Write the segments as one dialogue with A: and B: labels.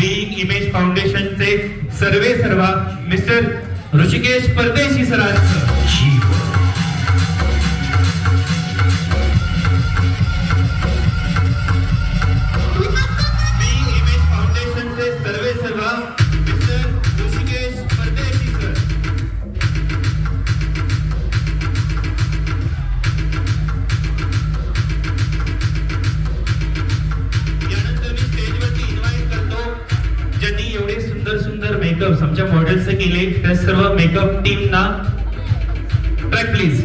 A: Being image फाउंडेशनचे सर्वा mister Rishikesh परदेशी सरांचं मेकअप आमच्या मॉडेल्सचे केले त्या सर्व मेकअप टीम ना ट्रॅक प्लीज.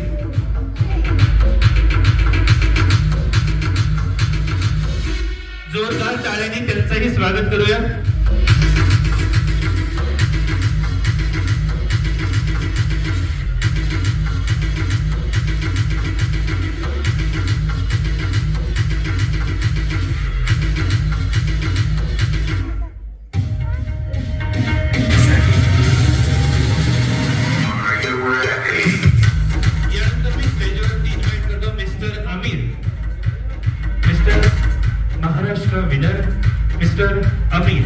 A: जोरदार टाळ्यांनी त्यांचंही स्वागत करूया. महाराष्ट्र विनर मिस्टर अमीर.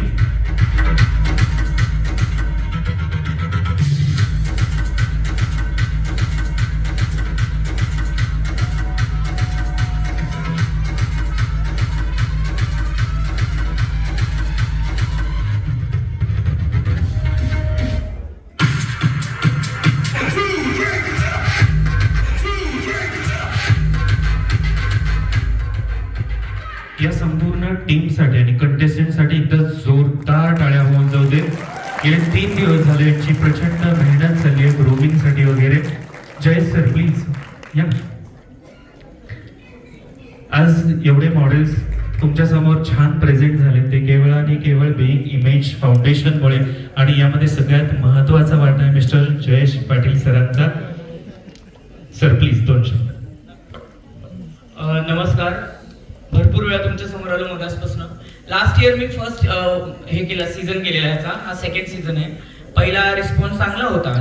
A: या संपूर्ण टीम साठी आणि कंटेस्टंट साठी एकदा जोरदार टाळ्या होऊन जाऊ दे. गेले 3 दिवस झाले यांची प्रचंड मेहनत चालली आहे ग्रोमिंग साठी वगैरे. जय सर प्लीज या. आज एवढे मॉडेल्स तुमच्या समोर छान प्रेझेंट झाले ते केवळ आणि केवळ बीइंग इमेज फाउंडेशन मुळे. आणि यामध्ये सगळ्यात महत्त्वाचा वाटा आहे मिस्टर जयेश पाटील सरांचा. सर प्लीज 2 शब्द.
B: नमस्कार. भरपूर वेळा तुमच्या समोर आलो मगासपासून. लास्ट इयर मी फर्स्ट हे केला सीझन केलेला याचा. हा सेकंड सीझन आहे. पहिला रिस्पॉन्स चांगला होता.